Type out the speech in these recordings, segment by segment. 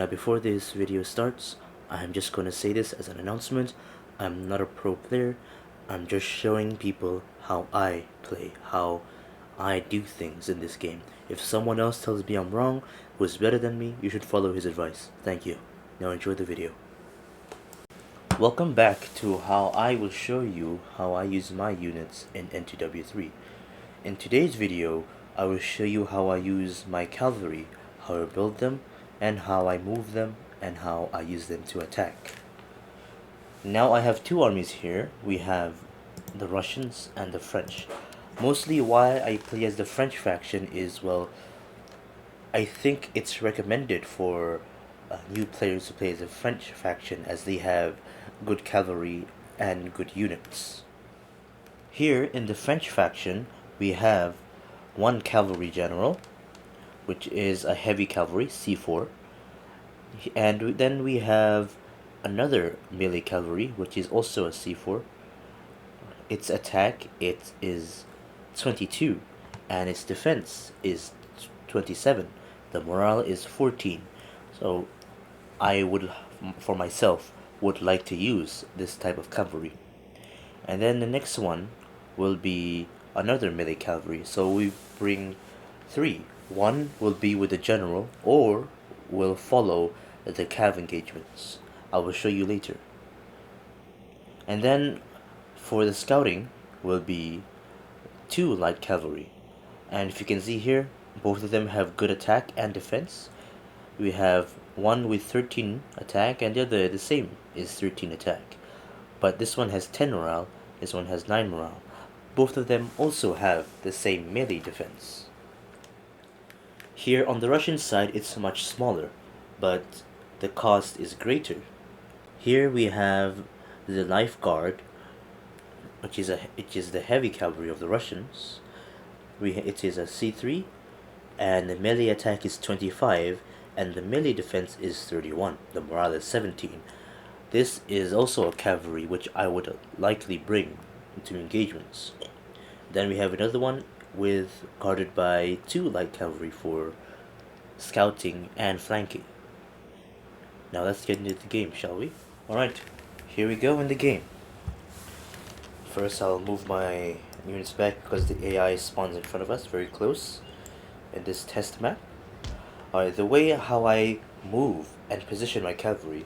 Before this video starts, I'm just going to say this as an announcement. I'm not a pro player. I'm just showing people how I play, how I do things in this game. If someone else tells me I'm wrong, who is better than me, you should follow his advice. Thank you. Now enjoy the video. Welcome back to how I will show you how I use my units in NTW3. In today's video, I will show you how I use my cavalry, how I build them, and how I move them, and how I use them to attack. Now I have two armies here. We have the Russians and the French. Mostly why I play as the French faction is, well, I think it's recommended for new players to play as the French faction as they have good cavalry and good units. Here in the French faction, we have one cavalry general, which is a heavy cavalry, C4. And then we have another melee cavalry, which is also a C4. Its attack, it is 22, and its defense is 27. The morale is 14. So I would, for myself, would like to use this type of cavalry. And then the next one will be another melee cavalry. So we bring three. One will be with the general, or will follow the cav engagements. I will show you later. And then for the scouting will be two light cavalry. And if you can see here, both of them have good attack and defense. We have one with 13 attack and the other the same is 13 attack. But this one has 10 morale, this one has 9 morale. Both of them also have the same melee defense. Here on the Russian side it's much smaller, but the cost is greater. Here we have the Life Guard, which is the heavy cavalry of the Russians. It is a C3, and the melee attack is 25, and the melee defense is 31. The morale is 17. This is also a cavalry which I would likely bring into engagements. Then we have another one guarded by two light cavalry for scouting and flanking. Now let's get into the game, shall we? Alright, here we go in the game. First I'll move my units back because the AI spawns in front of us very close in this test map. Alright, the way how I move and position my cavalry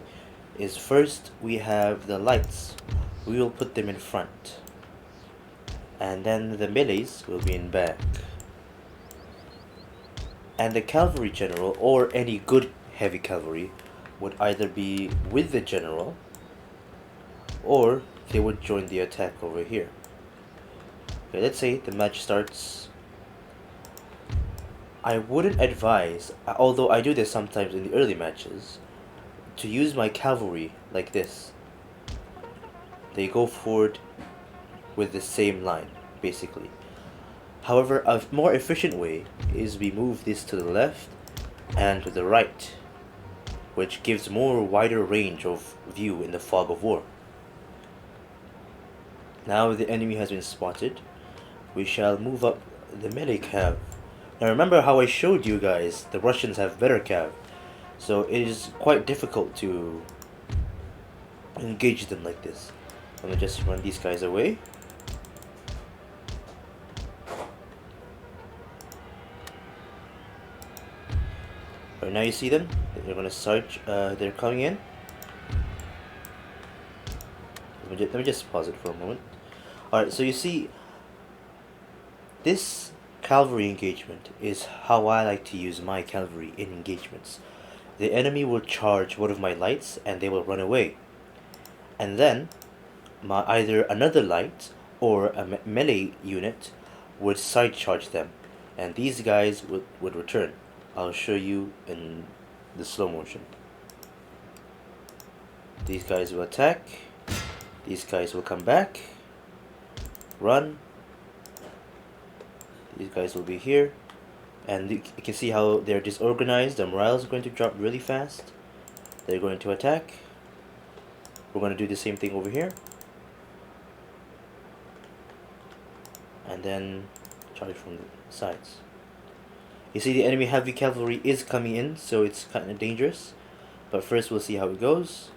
is first we have the lights. We will put them in front. And then the melees will be in back. And the cavalry general, or any good heavy cavalry, would either be with the general, or they would join the attack over here. Okay, let's say the match starts. I wouldn't advise, although I do this sometimes in the early matches, to use my cavalry like this. They go forward with the same line, basically. However, a more efficient way is we move this to the left and to the right, which gives more wider range of view in the fog of war. Now the enemy has been spotted. We shall move up the melee cav. Now remember how I showed you guys the Russians have better cav, so it is quite difficult to engage them like this. I'm gonna just run these guys away. Right, now you see them. They're gonna surge. They're coming in. Let me just pause it for a moment. Alright, so you see, this cavalry engagement is how I like to use my cavalry in engagements. The enemy will charge one of my lights and they will run away. And then, either another light or a melee unit would side charge them. And these guys would return. I'll show you in the slow motion. These guys will attack. These guys will come back. Run. These guys will be here. And you can see how they're disorganized. The morale is going to drop really fast. They're going to attack. We're going to do the same thing over here. And then charge from the sides. You see the enemy heavy cavalry is coming in, so it's kind of dangerous. But first we'll see how it goes.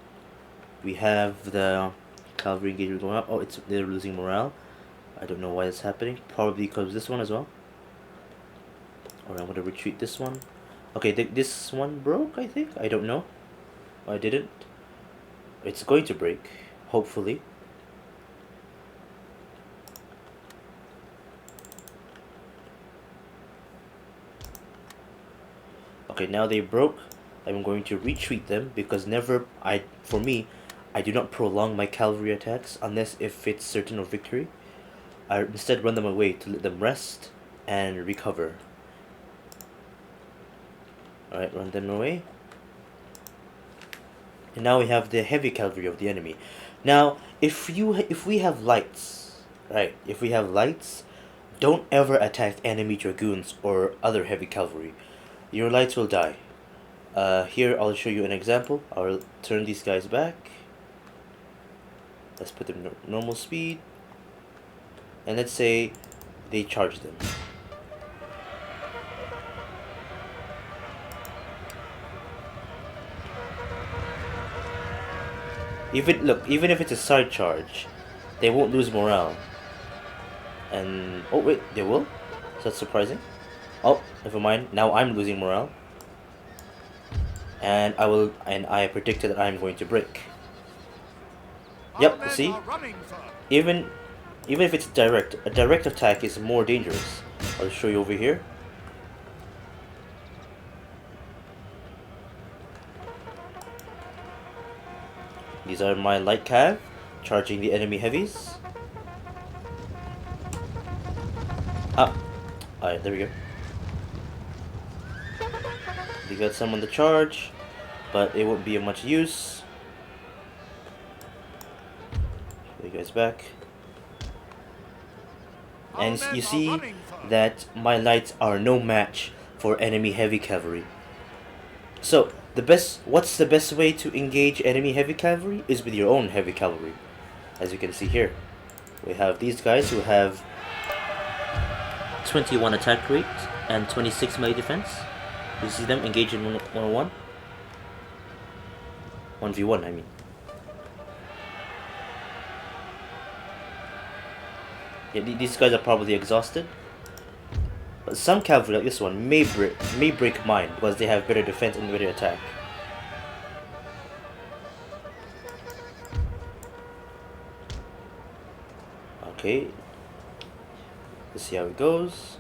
We have the cavalry engagement going up. Oh, they're losing morale. I don't know why that's happening. Probably because of this one as well. Alright, I'm gonna retreat this one. Okay, this one broke, I think. I don't know. I didn't. It's going to break, hopefully. Okay, now they broke. I'm going to retreat them because for me, I do not prolong my cavalry attacks unless if it's certain of victory. I instead run them away to let them rest and recover. Alright, run them away. And now we have the heavy cavalry of the enemy. Now, if we have lights, right? If we have lights, don't ever attack enemy dragoons or other heavy cavalry. Your lights will die. Here I'll show you an example. I'll turn these guys back. Let's put them normal speed. And let's say they charge them. Even if it's a side charge, they won't lose morale. And oh wait, they will? So that's surprising. Oh, never mind. Now I'm losing morale. And I predicted that I'm going to break. Yep, see? Even if it's direct, a direct attack is more dangerous. I'll show you over here. These are my light cav charging the enemy heavies. Alright, there we go. They got some on the charge, but it won't be of much use. Show you guys back. And you see that my lights are no match for enemy heavy cavalry. So what's the best way to engage enemy heavy cavalry is with your own heavy cavalry. As you can see here, we have these guys who have 21 attack rate and 26 melee defense. You see them engage in 1-on-1? 1v1, I mean. Yeah, these guys are probably exhausted. But some cavalry like this one may break mine because they have better defense and better attack. Okay. Let's see how it goes.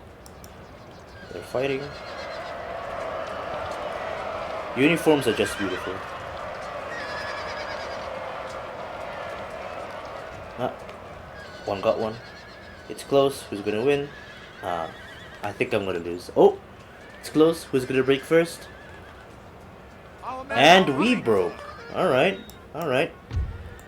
They're fighting. Uniforms are just beautiful. One got one. It's close. Who's gonna win? I think I'm gonna lose. Oh, it's close. Who's gonna break first? And we broke. Alright, alright.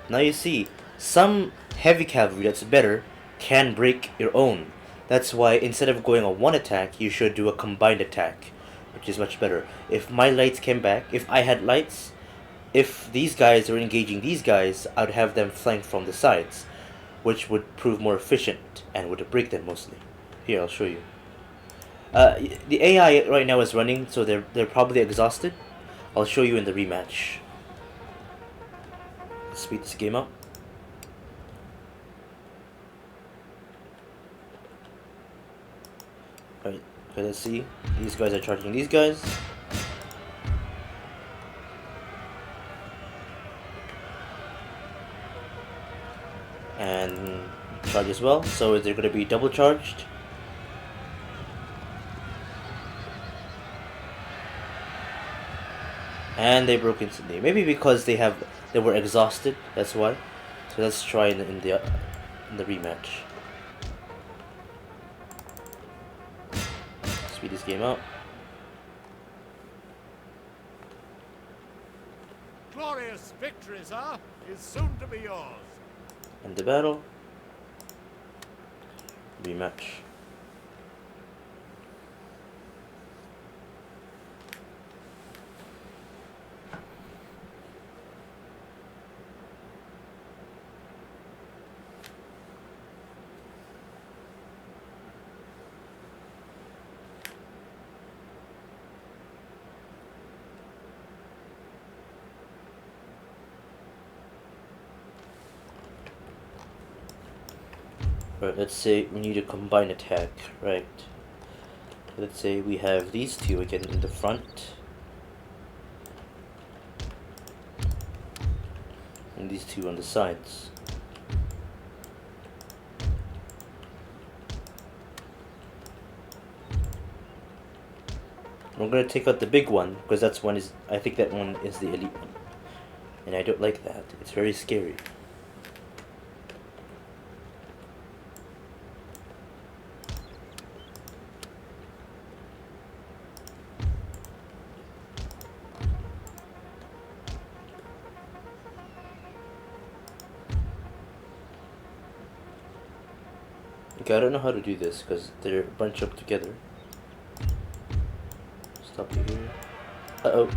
Now you see, some heavy cavalry that's better can break your own. That's why instead of going on one attack, you should do a combined attack, which is much better. If my lights came back, if I had lights, if these guys were engaging these guys, I'd have them flank from the sides, which would prove more efficient and would break them mostly. Here, I'll show you. The AI right now is running, so they're probably exhausted. I'll show you in the rematch. Let's speed this game up. Alright, okay, let's see. These guys are charging these guys. And charge as well, so they're going to be double charged. And they broke instantly. Maybe because they were exhausted. That's why. So let's try in the rematch. Speed this game out. Glorious victory, sir, is soon to be yours. End the battle. Rematch. Alright, let's say we need a combined attack, right? Let's say we have these two again in the front. And these two on the sides. I'm gonna take out the big one, because that's one is, I think that one is the elite one. And I don't like that. It's very scary. Okay, I don't know how to do this, because they're bunched up together. Stop you here. Uh-oh.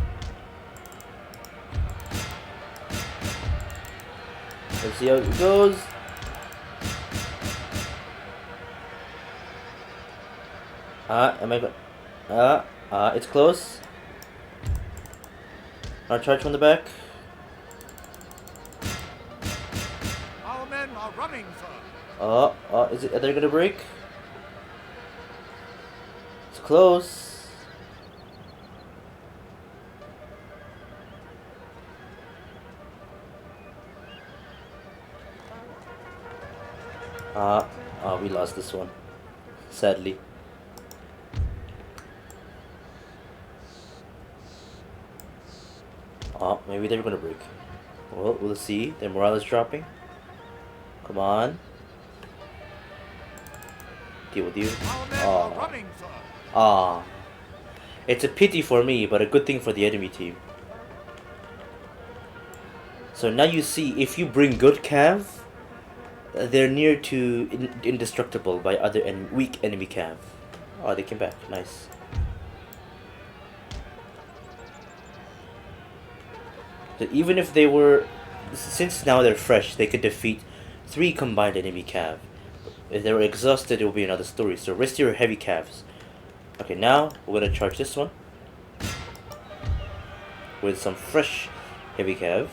Let's see how it goes. Am I go- it's close. I'll charge from the back. Our men are running, sir. Are they gonna break? It's close. We lost this one. Sadly. Maybe they're gonna break. Well, we'll see. Their morale is dropping. Come on. Deal with you. Our men are running, sir. It's a pity for me, but a good thing for the enemy team. So now you see, if you bring good Cav, they're near to indestructible by other and weak enemy Cav. Oh, they came back. Nice. So even if they were, since now they're fresh, they could defeat 3 combined enemy Cav. If they were exhausted, it will be another story. So rest your heavy Cavs. Okay, now we're gonna charge this one with some fresh heavy Cav.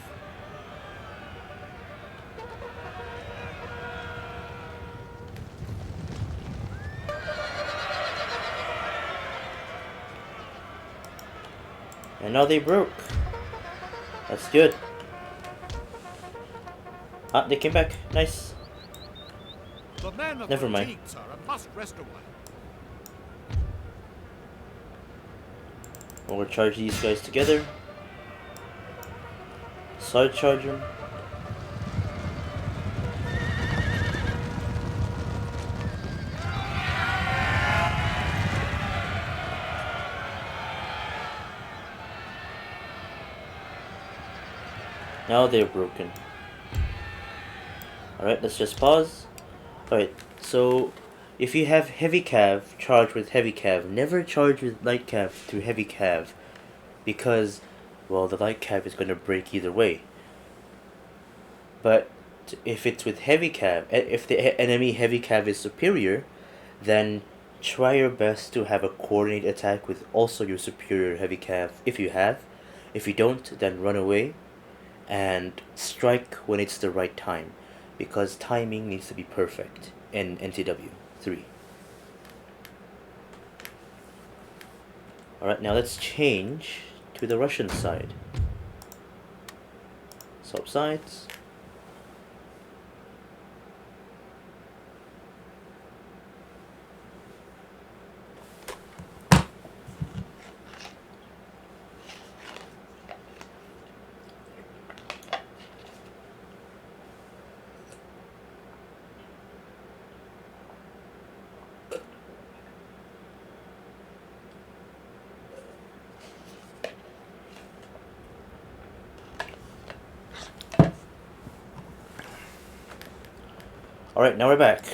And now they broke. That's good. They came back. Nice. The men are Never mind. fatigued, sir, and must rest a while. I'm gonna charge these guys together. Side charge them. Now they're broken. Alright, let's just pause. Alright, so if you have heavy Cav, charge with heavy Cav. Never charge with light Cav through heavy Cav. Because, well, the light Cav is going to break either way. But if it's with heavy Cav, if the enemy heavy Cav is superior, then try your best to have a coordinated attack with also your superior heavy Cav if you have. If you don't, then run away and strike when it's the right time, because timing needs to be perfect in NTW3. Alright, now let's change to the Russian side. Swap sides. Alright, now we're back.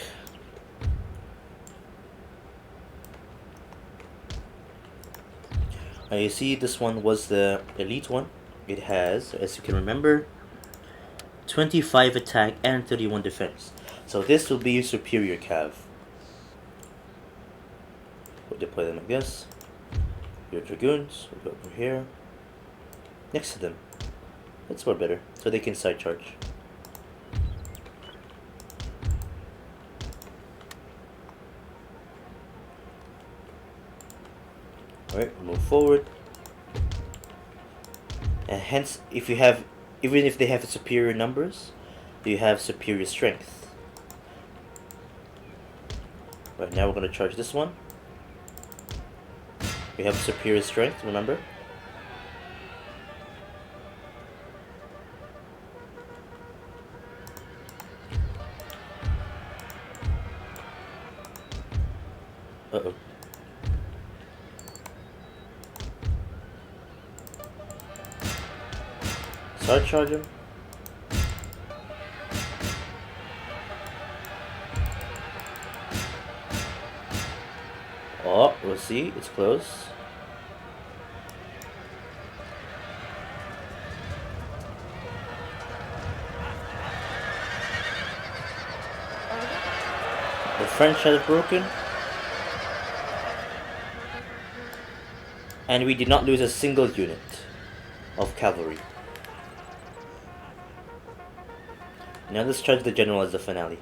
Now you see this one was the elite one. It has, as you can remember, 25 attack and 31 defense. So this will be your superior Cav. We'll deploy them like this. Your Dragoons will go over here. Next to them. That's more better. So they can side charge. Alright, we'll move forward. And hence, even if they have superior numbers, you have superior strength. Right, now we're going to charge this one. We have superior strength, remember? Uh-oh. Start charge him. Oh, we'll see. It's close. The French has broken. And we did not lose a single unit of cavalry. Now let's charge the general as the finale.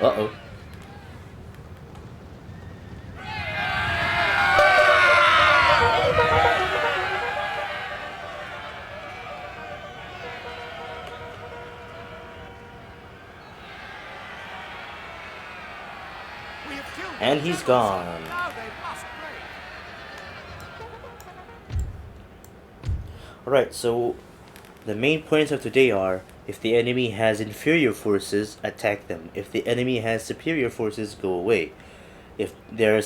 Uh-oh. We have killed And the he's generals. gone. Now they must break. Alright, so the main points of today are: if the enemy has inferior forces, attack them. If the enemy has superior forces, go away. If there are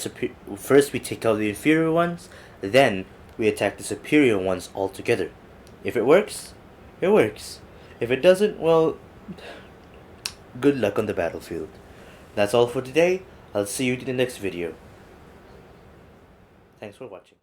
first we take out the inferior ones, then we attack the superior ones altogether. If it works, it works. If it doesn't, well, good luck on the battlefield. That's all for today. I'll see you in the next video. Thanks for watching.